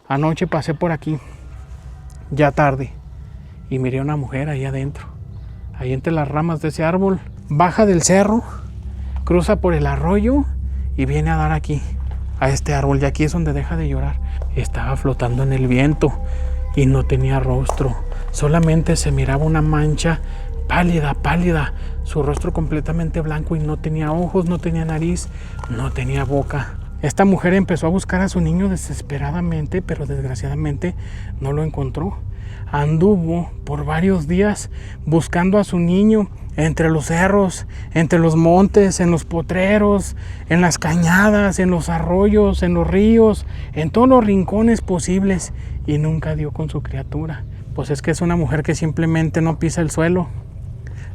Anoche pasé por aquí, ya tarde, y miré a una mujer ahí adentro, ahí entre las ramas de ese árbol. Baja del cerro, cruza por el arroyo y viene a dar aquí, a este árbol. Y aquí es donde deja de llorar. Estaba flotando en el viento y no tenía rostro. Solamente se miraba una mancha pálida, pálida. Su rostro completamente blanco y no tenía ojos, no tenía nariz, no tenía boca. Esta mujer empezó a buscar a su niño desesperadamente, pero desgraciadamente no lo encontró. Anduvo por varios días buscando a su niño entre los cerros, entre los montes, en los potreros, en las cañadas, en los arroyos, en los ríos, en todos los rincones posibles, y nunca dio con su criatura. Pues es que es una mujer que simplemente no pisa el suelo,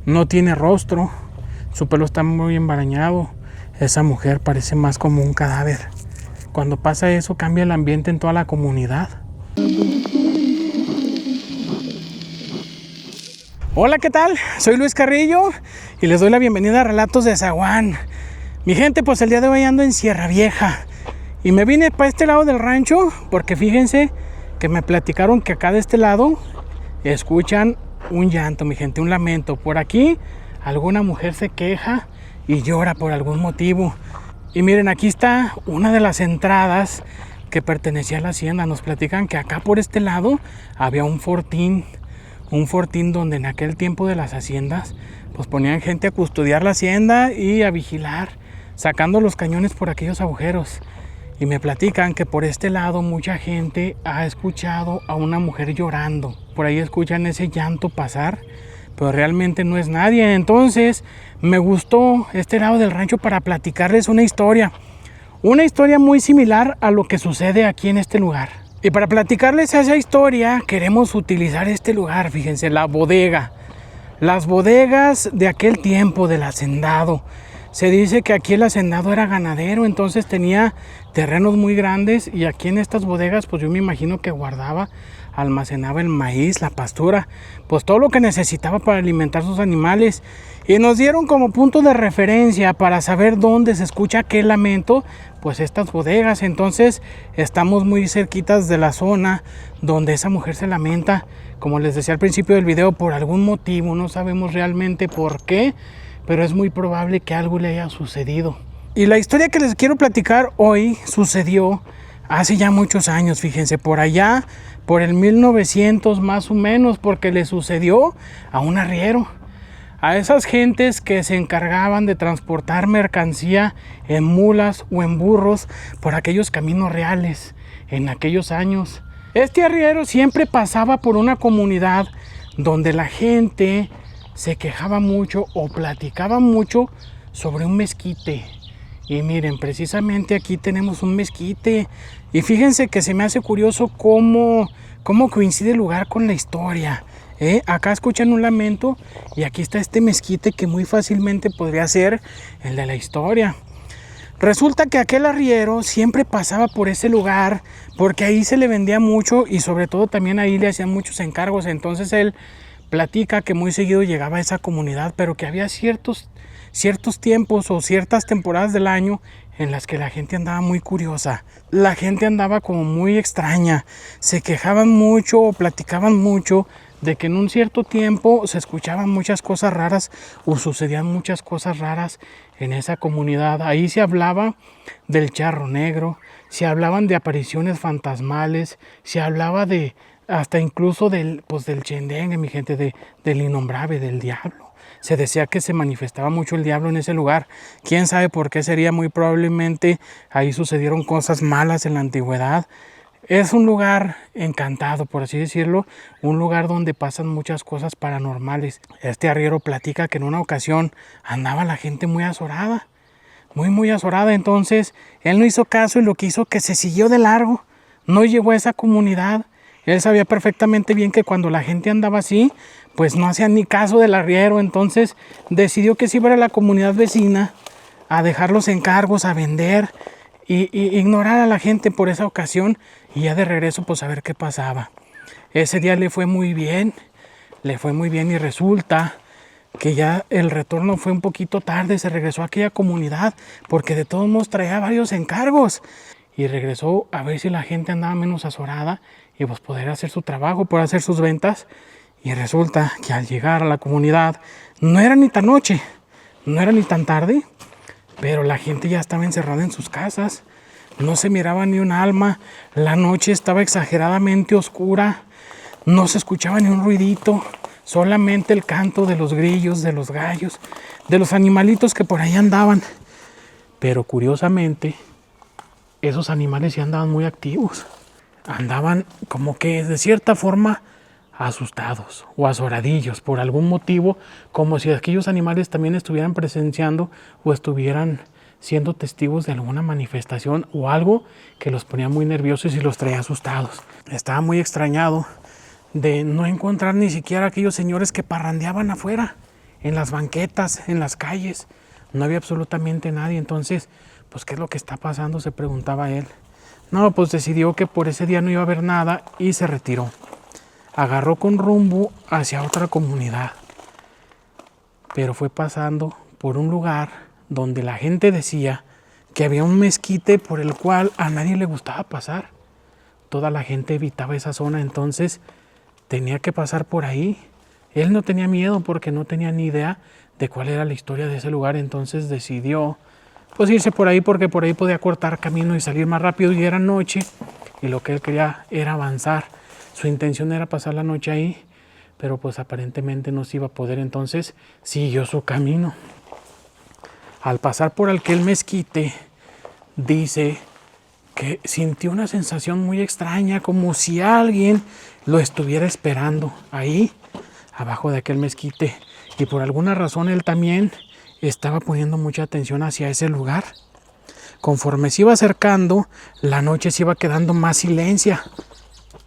no tiene rostro, su pelo está muy embarañado. Esa mujer parece más como un cadáver. Cuando pasa eso, cambia el ambiente en toda la comunidad. Hola, ¿qué tal? Soy Luis Carrillo y les doy la bienvenida a Relatos de Zaguán. Mi gente, pues el día de hoy ando en Sierra Vieja y me vine para este lado del rancho porque fíjense que me platicaron que acá de este lado escuchan un llanto, mi gente, un lamento. Por aquí alguna mujer se queja y llora por algún motivo. Y miren, aquí está una de las entradas que pertenecía a la hacienda. Nos platican que acá por este lado había un fortín donde en aquel tiempo de las haciendas pues ponían gente a custodiar la hacienda y a vigilar, sacando los cañones por aquellos agujeros. Y me platican que por este lado mucha gente ha escuchado a una mujer llorando. Por ahí escuchan ese llanto pasar, pero realmente no es nadie. Entonces me gustó este lado del rancho para platicarles una historia muy similar a lo que sucede aquí en este lugar. Y para platicarles esa historia queremos utilizar este lugar, fíjense, la bodega. Las bodegas de aquel tiempo del hacendado. Se dice que aquí el hacendado era ganadero, entonces tenía terrenos muy grandes, y aquí en estas bodegas pues yo me imagino que guardaba, almacenaba el maíz, la pastura, pues todo lo que necesitaba para alimentar sus animales. Y nos dieron como punto de referencia para saber dónde se escucha aquel lamento, pues estas bodegas. Entonces estamos muy cerquitas de la zona donde esa mujer se lamenta, como les decía al principio del video, por algún motivo, no sabemos realmente por qué, pero es muy probable que algo le haya sucedido. Y la historia que les quiero platicar hoy sucedió hace ya muchos años, fíjense, por allá, por el 1900 más o menos, porque le sucedió a un arriero. A esas gentes que se encargaban de transportar mercancía en mulas o en burros por aquellos caminos reales en aquellos años. Este arriero siempre pasaba por una comunidad donde la gente se quejaba mucho o platicaba mucho sobre un mezquite. Y miren, precisamente aquí tenemos un mezquite. Y fíjense que se me hace curioso cómo coincide el lugar con la historia. Acá escuchan un lamento y aquí está este mezquite que muy fácilmente podría ser el de la historia. Resulta que aquel arriero siempre pasaba por ese lugar porque ahí se le vendía mucho y sobre todo también ahí le hacían muchos encargos. Entonces él platica que muy seguido llegaba a esa comunidad, pero que había ciertos tiempos o ciertas temporadas del año en las que la gente andaba muy curiosa. La gente andaba como muy extraña, se quejaban mucho o platicaban mucho de que en un cierto tiempo se escuchaban muchas cosas raras o sucedían muchas cosas raras en esa comunidad. Ahí se hablaba del charro negro, se hablaban de apariciones fantasmales, se hablaba de hasta incluso del chendengue, mi gente, del innombrable, del diablo. Se decía que se manifestaba mucho el diablo en ese lugar. ¿Quién sabe por qué sería? Muy probablemente ahí sucedieron cosas malas en la antigüedad. Es un lugar encantado, por así decirlo, un lugar donde pasan muchas cosas paranormales. Este arriero platica que en una ocasión andaba la gente muy azorada, muy azorada. Entonces él no hizo caso y lo que hizo que se siguió de largo, no llegó a esa comunidad. Él sabía perfectamente bien que cuando la gente andaba así, pues no hacían ni caso del arriero. Entonces decidió que se iba a la comunidad vecina a dejar los encargos, a vender y ignorar a la gente por esa ocasión, y ya de regreso pues a ver qué pasaba. Ese día le fue muy bien y resulta que ya el retorno fue un poquito tarde. Se regresó a aquella comunidad porque de todos modos traía varios encargos. y regresó a ver si la gente andaba menos azorada y pues poder hacer su trabajo, poder hacer sus ventas. Y resulta que al llegar a la comunidad no era ni tan noche, no era ni tan tarde, pero la gente ya estaba encerrada en sus casas. No se miraba ni un alma, la noche estaba exageradamente oscura, no se escuchaba ni un ruidito, solamente el canto de los grillos, de los gallos, de los animalitos que por ahí andaban. Pero curiosamente, esos animales ya andaban muy activos. Andaban como que de cierta forma asustados o azoradillos por algún motivo, como si aquellos animales también estuvieran presenciando o estuvieran siendo testigos de alguna manifestación o algo que los ponía muy nerviosos y los traía asustados. Estaba muy extrañado de no encontrar ni siquiera aquellos señores que parrandeaban afuera, en las banquetas, en las calles. No había absolutamente nadie. Entonces, pues, ¿qué es lo que está pasando?, se preguntaba él. No, pues decidió que por ese día no iba a haber nada y se retiró. Agarró con rumbo hacia otra comunidad, pero fue pasando por un lugar donde la gente decía que había un mezquite por el cual a nadie le gustaba pasar. Toda la gente evitaba esa zona, entonces tenía que pasar por ahí. Él no tenía miedo porque no tenía ni idea de cuál era la historia de ese lugar, entonces decidió pues irse por ahí porque por ahí podía cortar camino y salir más rápido, y era noche y lo que él quería era avanzar. Su intención era pasar la noche ahí, pero pues aparentemente no se iba a poder, entonces siguió su camino. Al pasar por aquel mezquite, dice que sintió una sensación muy extraña, como si alguien lo estuviera esperando ahí, abajo de aquel mezquite. Y por alguna razón él también estaba poniendo mucha atención hacia ese lugar. Conforme se iba acercando, la noche se iba quedando más silencia.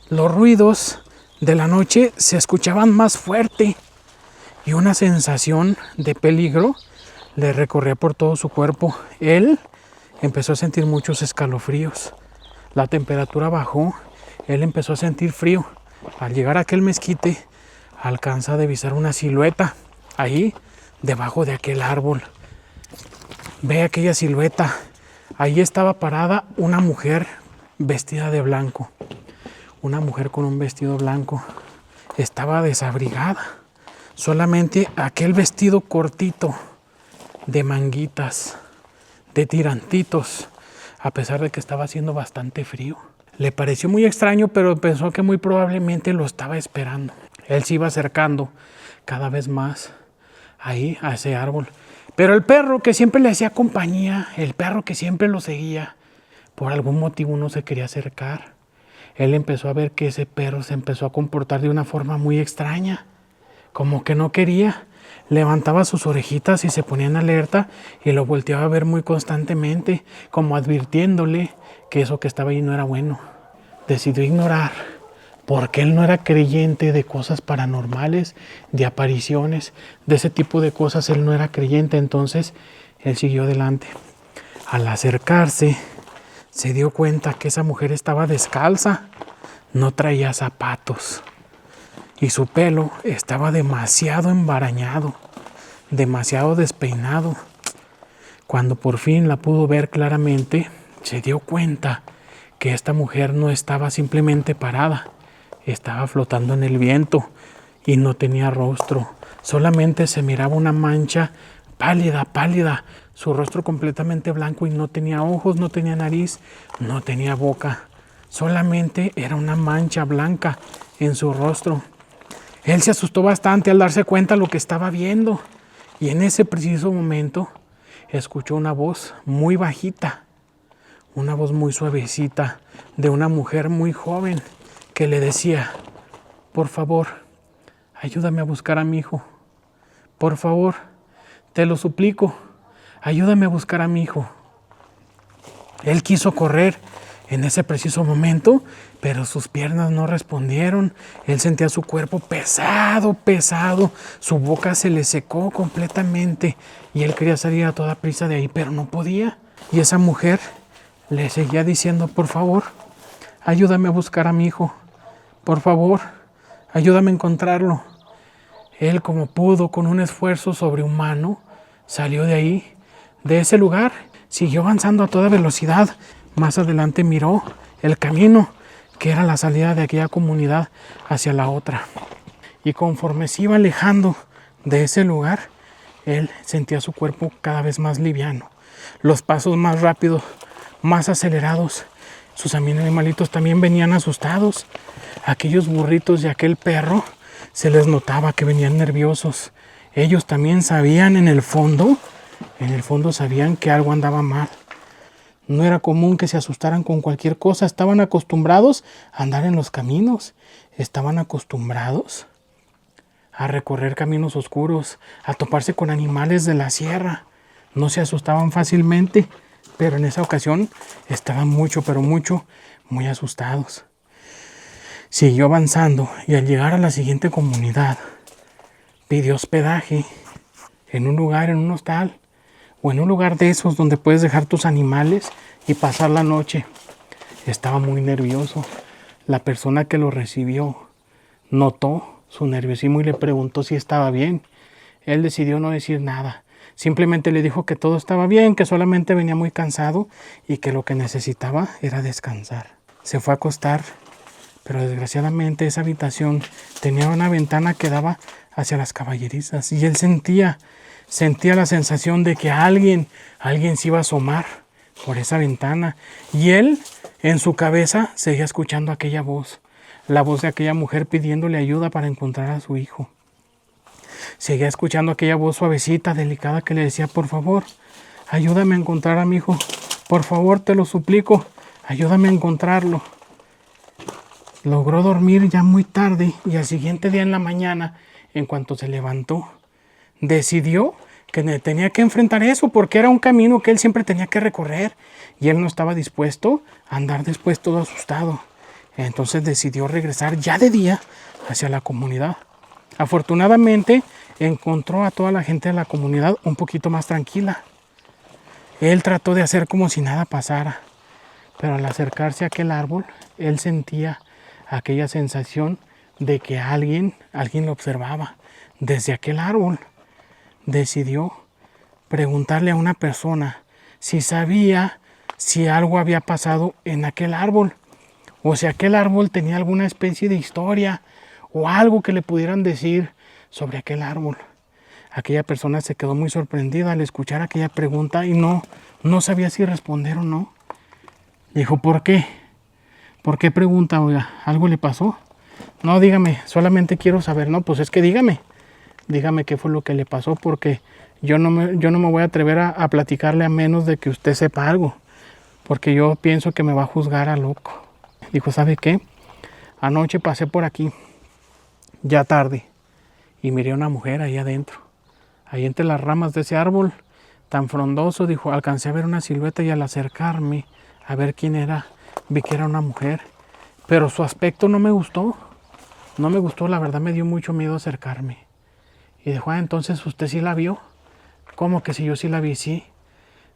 Los ruidos de la noche se escuchaban más fuerte y una sensación de peligro le recorría por todo su cuerpo. Él empezó a sentir muchos escalofríos. La temperatura bajó, él empezó a sentir frío. Al llegar a aquel mezquite, alcanza a divisar una silueta ahí debajo de aquel árbol. Ve aquella silueta. Ahí estaba parada una mujer vestida de blanco. Una mujer con un vestido blanco. Estaba desabrigada. Solamente aquel vestido cortito, de manguitas, de tirantitos, a pesar de que estaba haciendo bastante frío. Le pareció muy extraño, pero pensó que muy probablemente lo estaba esperando. Él se iba acercando cada vez más ahí a ese árbol. Pero el perro que siempre le hacía compañía, el perro que siempre lo seguía, por algún motivo no se quería acercar. Él empezó a ver que ese perro se empezó a comportar de una forma muy extraña, como que no quería. Levantaba sus orejitas y se ponía en alerta y lo volteaba a ver muy constantemente, como advirtiéndole que eso que estaba ahí no era bueno. Decidió ignorar, porque él no era creyente de cosas paranormales, de apariciones, de ese tipo de cosas. Él no era creyente, entonces él siguió adelante. Al acercarse, se dio cuenta que esa mujer estaba descalza, no traía zapatos. Y su pelo estaba demasiado embarañado, demasiado despeinado. Cuando por fin la pudo ver claramente, se dio cuenta que esta mujer no estaba simplemente parada, estaba flotando en el viento y no tenía rostro. Solamente se miraba una mancha pálida, su rostro completamente blanco y no tenía ojos, no tenía nariz, no tenía boca. Solamente era una mancha blanca en su rostro. Él se asustó bastante al darse cuenta de lo que estaba viendo, y en ese preciso momento escuchó una voz muy bajita, una voz muy suavecita de una mujer muy joven que le decía: por favor, ayúdame a buscar a mi hijo. Por favor, te lo suplico, ayúdame a buscar a mi hijo. Él quiso correr en ese preciso momento, pero sus piernas no respondieron. Él sentía su cuerpo pesado, su boca se le secó completamente y él quería salir a toda prisa de ahí, pero no podía. Y esa mujer le seguía diciendo: por favor, ayúdame a buscar a mi hijo. Por favor, ayúdame a encontrarlo. Él, como pudo, con un esfuerzo sobrehumano, salió de ahí, de ese lugar. Siguió avanzando a toda velocidad, Más adelante miró el camino, que era la salida de aquella comunidad hacia la otra. Y conforme se iba alejando de ese lugar, él sentía su cuerpo cada vez más liviano, los pasos más rápidos, más acelerados. Sus animalitos también venían asustados. Aquellos burritos y aquel perro se les notaba que venían nerviosos. Ellos también sabían en el fondo sabían que algo andaba mal. No era común que se asustaran con cualquier cosa. Estaban acostumbrados a andar en los caminos. Estaban acostumbrados a recorrer caminos oscuros, a toparse con animales de la sierra. No se asustaban fácilmente, pero en esa ocasión estaban muy asustados. Siguió avanzando y al llegar a la siguiente comunidad, pidió hospedaje en un lugar, en un hostal, o en un lugar de esos donde puedes dejar tus animales y pasar la noche. Estaba muy nervioso. La persona que lo recibió notó su nerviosismo y le preguntó si estaba bien. Él decidió no decir nada. Simplemente le dijo que todo estaba bien, que solamente venía muy cansado y que lo que necesitaba era descansar. Se fue a acostar, pero desgraciadamente esa habitación tenía una ventana que daba hacia las caballerizas y él sentía la sensación de que alguien se iba a asomar por esa ventana, y él en su cabeza seguía escuchando aquella voz, la voz de aquella mujer pidiéndole ayuda para encontrar a su hijo. Seguía escuchando aquella voz suavecita, delicada, que le decía: por favor, ayúdame a encontrar a mi hijo, por favor, te lo suplico, ayúdame a encontrarlo. Logró dormir ya muy tarde y al siguiente día en la mañana, en cuanto se levantó, decidió que tenía que enfrentar eso, porque era un camino que él siempre tenía que recorrer y él no estaba dispuesto a andar después todo asustado. Entonces decidió regresar ya de día hacia la comunidad. Afortunadamente encontró a toda la gente de la comunidad un poquito más tranquila. Él trató de hacer como si nada pasara, pero al acercarse a aquel árbol, él sentía aquella sensación de que alguien lo observaba desde aquel árbol. Decidió preguntarle a una persona si sabía si algo había pasado en aquel árbol, o si aquel árbol tenía alguna especie de historia o algo que le pudieran decir sobre aquel árbol. Aquella persona se quedó muy sorprendida al escuchar aquella pregunta y no sabía si responder o no. Dijo: ¿por qué? ¿Por qué pregunta? Oiga, ¿algo le pasó? No, dígame, solamente quiero saber. No, pues es que dígame qué fue lo que le pasó, porque yo no me voy a atrever a platicarle a menos de que usted sepa algo, porque yo pienso que me va a juzgar a loco. Dijo: ¿sabe qué? Anoche pasé por aquí, ya tarde, y miré a una mujer ahí adentro, ahí entre las ramas de ese árbol tan frondoso. Dijo: alcancé a ver una silueta y al acercarme a ver quién era, vi que era una mujer, pero su aspecto no me gustó, la verdad me dio mucho miedo acercarme. Y dijo: entonces usted sí la vio. ¿Cómo que si yo sí la vi? Sí.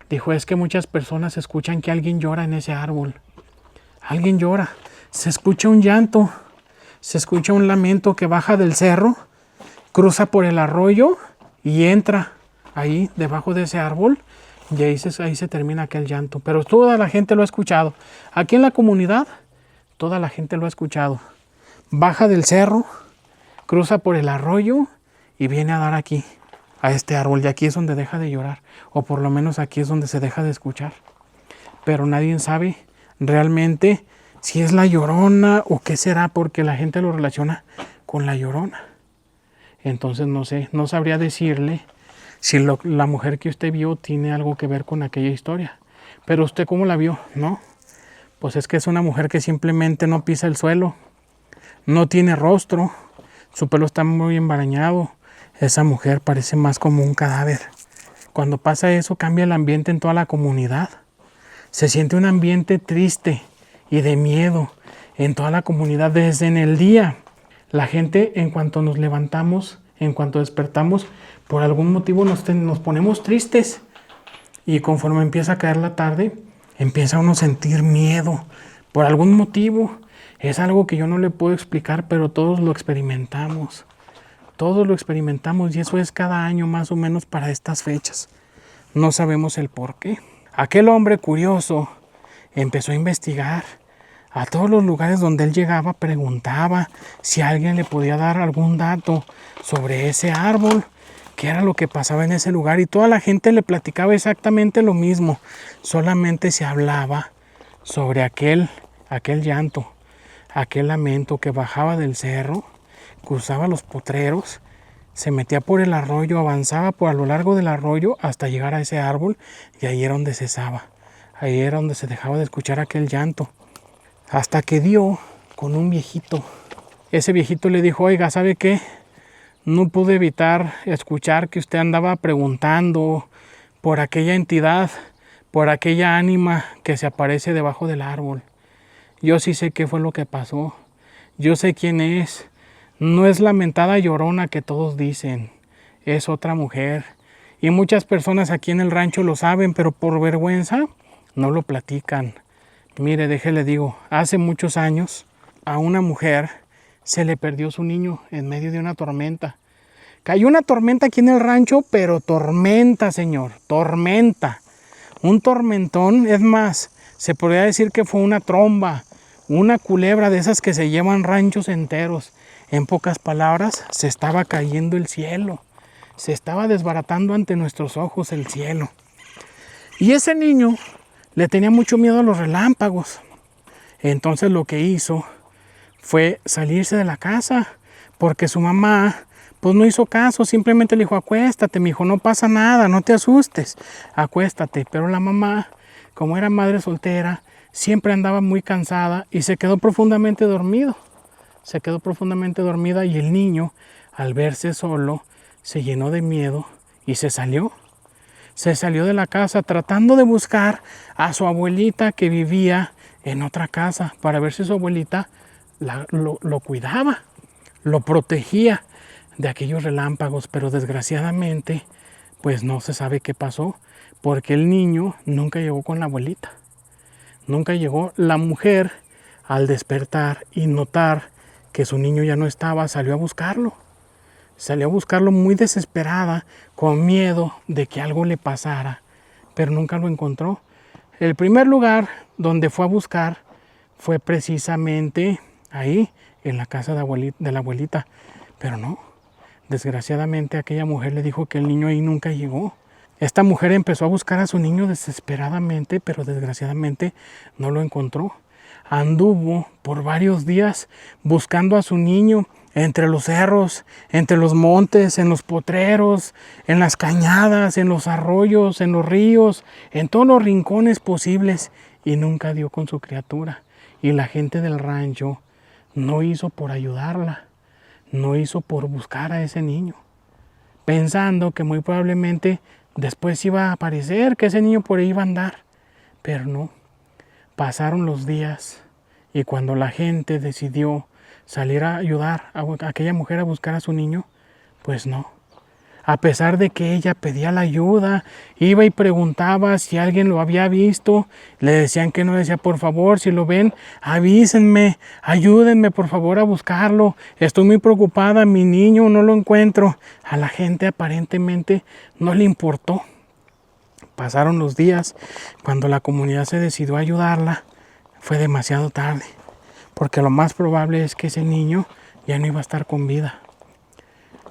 Dijo: es que muchas personas escuchan que alguien llora en ese árbol. Alguien llora, se escucha un llanto, se escucha un lamento que baja del cerro, cruza por el arroyo y entra ahí debajo de ese árbol, y ahí se termina aquel llanto. Pero toda la gente lo ha escuchado. Aquí en la comunidad, toda la gente lo ha escuchado. Baja del cerro, cruza por el arroyo y viene a dar aquí, a este árbol, y aquí es donde deja de llorar, o por lo menos aquí es donde se deja de escuchar. Pero nadie sabe realmente si es la Llorona o qué será, porque la gente lo relaciona con la Llorona. Entonces no sabría decirle si la mujer que usted vio tiene algo que ver con aquella historia. Pero usted, ¿cómo la vio? No, pues es que es una mujer que simplemente no pisa el suelo, no tiene rostro, su pelo está muy embarañado. Esa mujer parece más como un cadáver. Cuando pasa eso, cambia el ambiente en toda la comunidad. Se siente un ambiente triste y de miedo en toda la comunidad desde en el día. La gente, en cuanto nos levantamos, en cuanto despertamos, por algún motivo nos ponemos tristes. Y conforme empieza a caer la tarde, empieza uno a sentir miedo. Por algún motivo. Es algo que yo no le puedo explicar, pero todos lo experimentamos. Todos lo experimentamos, y eso es cada año más o menos para estas fechas. No sabemos el por qué. Aquel hombre curioso empezó a investigar. A todos los lugares donde él llegaba preguntaba si alguien le podía dar algún dato sobre ese árbol, qué era lo que pasaba en ese lugar, y toda la gente le platicaba exactamente lo mismo, solamente se hablaba sobre aquel llanto, aquel lamento que bajaba del cerro, cruzaba los potreros, se metía por el arroyo, avanzaba por a lo largo del arroyo hasta llegar a ese árbol, y ahí era donde cesaba, ahí era donde se dejaba de escuchar aquel llanto. Hasta que dio con un viejito. Ese viejito le dijo: oiga, ¿sabe qué? No pude evitar escuchar que usted andaba preguntando por aquella entidad, por aquella ánima que se aparece debajo del árbol. Yo sí sé qué fue lo que pasó. Yo sé quién es. No es la mentada Llorona que todos dicen. Es otra mujer. Y muchas personas aquí en el rancho lo saben, pero por vergüenza no lo platican. Mire, déjele digo, hace muchos años a una mujer se le perdió su niño en medio de una tormenta. Cayó una tormenta aquí en el rancho, pero tormenta, señor, tormenta. Un tormentón, es más, se podría decir que fue una tromba, una culebra de esas que se llevan ranchos enteros. En pocas palabras, se estaba cayendo el cielo. Se estaba desbaratando ante nuestros ojos el cielo. Y ese niño le tenía mucho miedo a los relámpagos. Entonces lo que hizo fue salirse de la casa, porque su mamá pues no hizo caso, simplemente le dijo: acuéstate, mijo, no pasa nada, no te asustes, acuéstate. Pero la mamá, como era madre soltera, siempre andaba muy cansada y se quedó profundamente dormido. Se quedó profundamente dormida, y el niño, al verse solo, se llenó de miedo y se salió. Se salió de la casa tratando de buscar a su abuelita que vivía en otra casa, para ver si su abuelita lo cuidaba, lo protegía de aquellos relámpagos. Pero desgraciadamente pues no se sabe qué pasó, porque el niño nunca llegó con la abuelita. Nunca llegó. La mujer, al despertar y notar que su niño ya no estaba, salió a buscarlo. Salió a buscarlo muy desesperada, con miedo de que algo le pasara, pero nunca lo encontró. El primer lugar donde fue a buscar fue precisamente ahí, en la casa de la abuelita, pero no. Desgraciadamente aquella mujer le dijo que el niño ahí nunca llegó. Esta mujer empezó a buscar a su niño desesperadamente, pero desgraciadamente no lo encontró. Anduvo por varios días buscando a su niño entre los cerros, entre los montes, en los potreros, en las cañadas, en los arroyos, en los ríos, en todos los rincones posibles, y nunca dio con su criatura. Y la gente del rancho no hizo por ayudarla, no hizo por buscar a ese niño, pensando que muy probablemente después iba a aparecer, que ese niño por ahí iba a andar. Pero no. Pasaron los días, y cuando la gente decidió salir a ayudar a aquella mujer a buscar a su niño, pues no. A pesar de que ella pedía la ayuda, iba y preguntaba si alguien lo había visto, le decían que no, decía: por favor, si lo ven, avísenme, ayúdenme por favor a buscarlo, estoy muy preocupada, mi niño no lo encuentro. A la gente aparentemente no le importó. Pasaron los días. Cuando la comunidad se decidió a ayudarla, fue demasiado tarde, porque lo más probable es que ese niño ya no iba a estar con vida.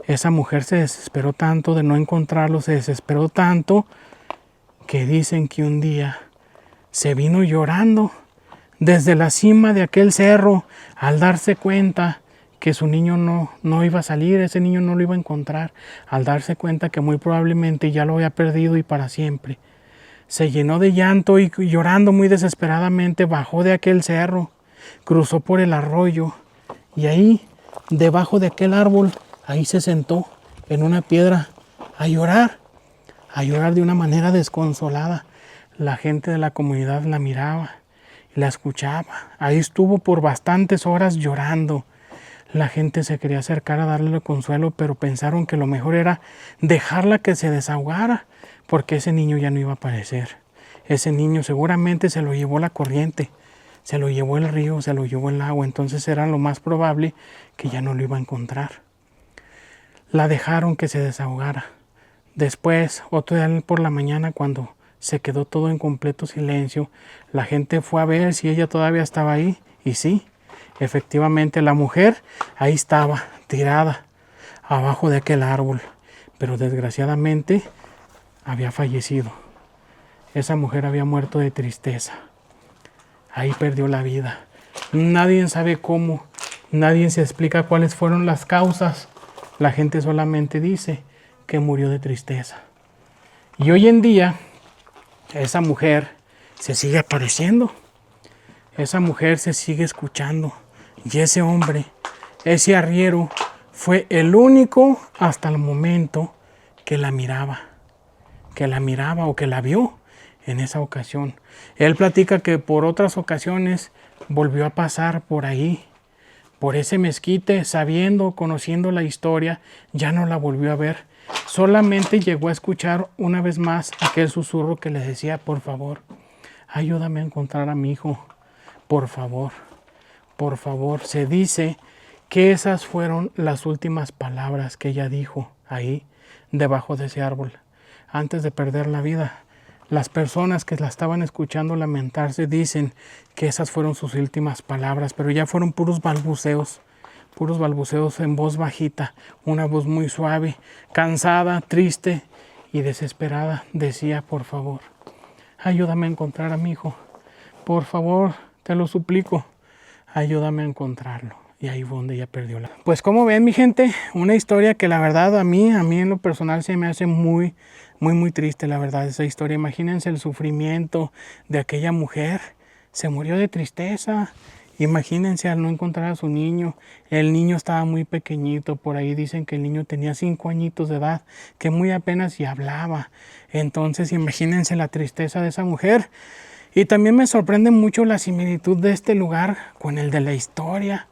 Esa mujer se desesperó tanto de no encontrarlo, se desesperó tanto, que dicen que un día se vino llorando desde la cima de aquel cerro, al darse cuenta que su niño no iba a salir, ese niño no lo iba a encontrar, al darse cuenta que muy probablemente ya lo había perdido y para siempre. Se llenó de llanto y llorando muy desesperadamente bajó de aquel cerro, cruzó por el arroyo, y ahí, debajo de aquel árbol, ahí se sentó en una piedra a llorar de una manera desconsolada. La gente de la comunidad la miraba y la escuchaba. Ahí estuvo por bastantes horas llorando. La gente se quería acercar a darle consuelo, pero pensaron que lo mejor era dejarla que se desahogara, porque ese niño ya no iba a aparecer. Ese niño seguramente se lo llevó la corriente, se lo llevó el río, se lo llevó el agua. Entonces era lo más probable que ya no lo iba a encontrar. La dejaron que se desahogara. Después, otro día por la mañana, cuando se quedó todo en completo silencio. La gente fue a ver si ella todavía estaba ahí, y sí, efectivamente la mujer ahí estaba, tirada, abajo de aquel árbol, pero desgraciadamente había fallecido. Esa mujer había muerto de tristeza. Ahí perdió la vida. Nadie sabe cómo, nadie se explica cuáles fueron las causas. La gente solamente dice que murió de tristeza. Y hoy en día, esa mujer se sigue apareciendo. Esa mujer se sigue escuchando. Y ese hombre, ese arriero, fue el único hasta el momento que la miraba o que la vio en esa ocasión. Él platica que por otras ocasiones volvió a pasar por ahí, por ese mezquite, sabiendo, conociendo la historia, ya no la volvió a ver. Solamente llegó a escuchar una vez más aquel susurro que le decía: por favor, ayúdame a encontrar a mi hijo, por favor, por favor. Se dice que esas fueron las últimas palabras que ella dijo ahí, debajo de ese árbol, antes de perder la vida. Las personas que la estaban escuchando lamentarse dicen que esas fueron sus últimas palabras, pero ya fueron puros balbuceos en voz bajita, una voz muy suave, cansada, triste y desesperada. Decía: por favor, ayúdame a encontrar a mi hijo, por favor, te lo suplico, ayúdame a encontrarlo. Y ahí fue donde ella perdió la... Pues como ven, mi gente, una historia que la verdad a mí en lo personal se me hace muy triste, la verdad, esa historia. Imagínense el sufrimiento de aquella mujer. Se murió de tristeza. Imagínense al no encontrar a su niño. El niño estaba muy pequeñito. Por ahí dicen que el niño tenía 5 añitos de edad, que muy apenas si hablaba. Entonces imagínense la tristeza de esa mujer. Y también me sorprende mucho la similitud de este lugar con el de la historia.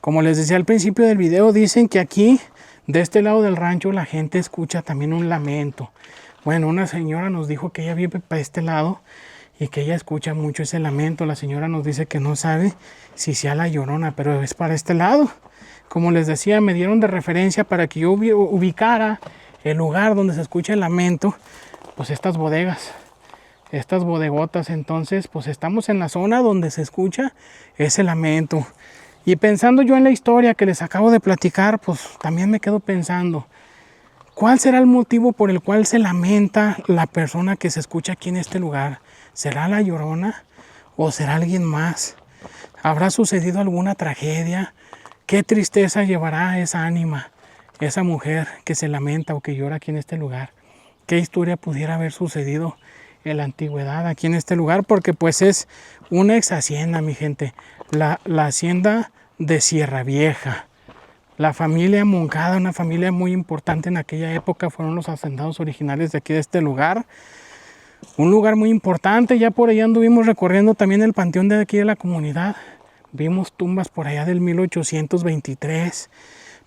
Como les decía al principio del video, dicen que aquí, de este lado del rancho, la gente escucha también un lamento. Bueno, una señora nos dijo que ella vive para este lado y que ella escucha mucho ese lamento. La señora nos dice que no sabe si sea la Llorona, pero es para este lado. Como les decía, me dieron de referencia para que yo ubicara el lugar donde se escucha el lamento, pues estas bodegas, estas bodegotas. Entonces, pues estamos en la zona donde se escucha ese lamento. Y pensando yo en la historia que les acabo de platicar, pues también me quedo pensando, ¿cuál será el motivo por el cual se lamenta la persona que se escucha aquí en este lugar? ¿Será la Llorona o será alguien más? ¿Habrá sucedido alguna tragedia? ¿Qué tristeza llevará esa ánima, esa mujer que se lamenta o que llora aquí en este lugar? ¿Qué historia pudiera haber sucedido en la antigüedad aquí en este lugar? Porque pues es una ex hacienda, mi gente, la hacienda de Sierra Vieja. La familia Moncada, una familia muy importante en aquella época, fueron los hacendados originales de aquí de este lugar. Un lugar muy importante. Ya por allá anduvimos recorriendo también el panteón de aquí de la comunidad. Vimos tumbas por allá del 1823,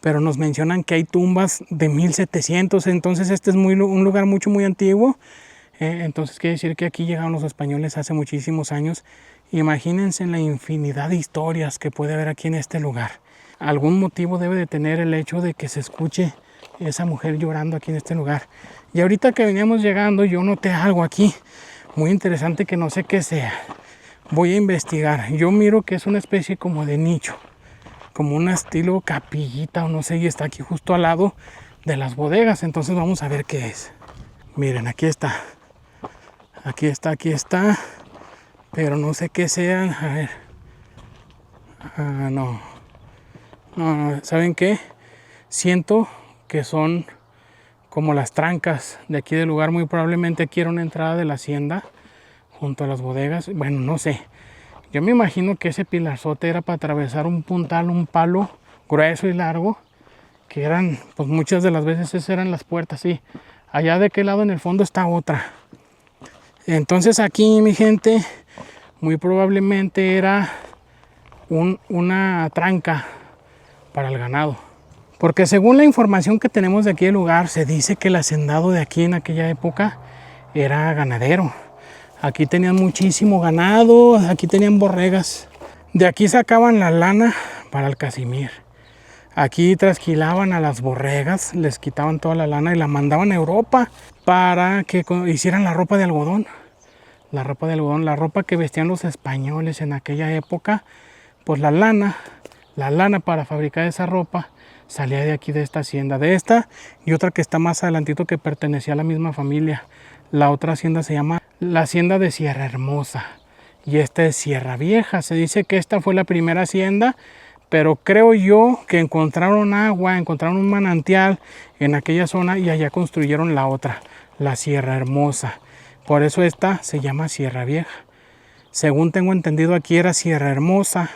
pero nos mencionan que hay tumbas de 1700. Entonces este es un lugar muy antiguo. Entonces quiere decir que aquí llegaron los españoles hace muchísimos años. Imagínense la infinidad de historias que puede haber aquí en este lugar. Algún motivo debe de tener el hecho de que se escuche esa mujer llorando aquí en este lugar. Y ahorita que veníamos llegando, yo noté algo aquí muy interesante que no sé qué sea. Voy a investigar. Yo miro que es una especie como de nicho, como un estilo capillita o no sé, y está aquí justo al lado de las bodegas. Entonces vamos a ver qué es. Miren, aquí está. Aquí está. Pero no sé qué sean. A ver. No, ¿saben qué? Siento que son como las trancas de aquí del lugar. Muy probablemente aquí era una entrada de la hacienda junto a las bodegas. Bueno, no sé. Yo me imagino que ese pilarzote era para atravesar un puntal, un palo grueso y largo, que eran, pues muchas de las veces esas eran las puertas, sí. Allá de aquel lado en el fondo está otra. Entonces aquí, mi gente, muy probablemente era una tranca para el ganado. Porque según la información que tenemos de aquí del lugar, se dice que el hacendado de aquí en aquella época era ganadero. Aquí tenían muchísimo ganado, aquí tenían borregas. De aquí sacaban la lana para el Casimir. Aquí trasquilaban a las borregas, les quitaban toda la lana y la mandaban a Europa para que hicieran la ropa de algodón. La ropa de algodón, la ropa que vestían los españoles en aquella época, pues la lana para fabricar esa ropa salía de aquí, de esta hacienda, de esta y otra que está más adelantito que pertenecía a la misma familia. La otra hacienda se llama la hacienda de Sierra Hermosa y esta es Sierra Vieja. Se dice que esta fue la primera hacienda, pero creo yo que encontraron agua, encontraron un manantial en aquella zona y allá construyeron la otra, la Sierra Hermosa. Por eso esta se llama Sierra Vieja. Según tengo entendido, aquí era Sierra Hermosa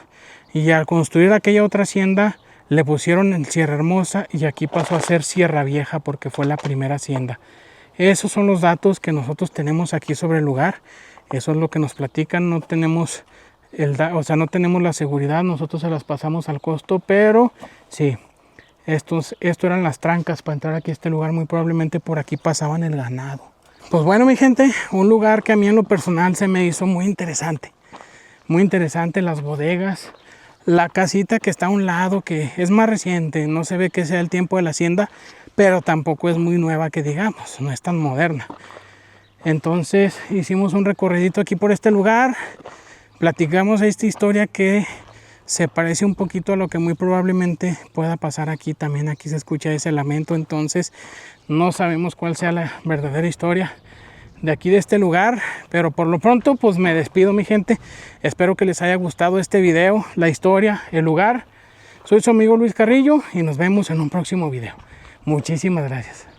y al construir aquella otra hacienda le pusieron el Sierra Hermosa y aquí pasó a ser Sierra Vieja porque fue la primera hacienda. Esos son los datos que nosotros tenemos aquí sobre el lugar. Eso es lo que nos platican. No tenemos no tenemos la seguridad, nosotros se las pasamos al costo, pero sí, esto eran las trancas para entrar aquí a este lugar. Muy probablemente por aquí pasaban el ganado. Pues bueno, mi gente, un lugar que a mí en lo personal se me hizo muy interesante. Muy interesante, las bodegas, la casita que está a un lado, que es más reciente, no se ve que sea el tiempo de la hacienda, pero tampoco es muy nueva que digamos, no es tan moderna. Entonces hicimos un recorridito aquí por este lugar, platicamos esta historia que se parece un poquito a lo que muy probablemente pueda pasar aquí. También aquí se escucha ese lamento, entonces no sabemos cuál sea la verdadera historia de aquí, de este lugar, pero por lo pronto pues me despido, mi gente. Espero que les haya gustado este video, la historia, el lugar. Soy su amigo Luis Carrillo y nos vemos en un próximo video. Muchísimas gracias.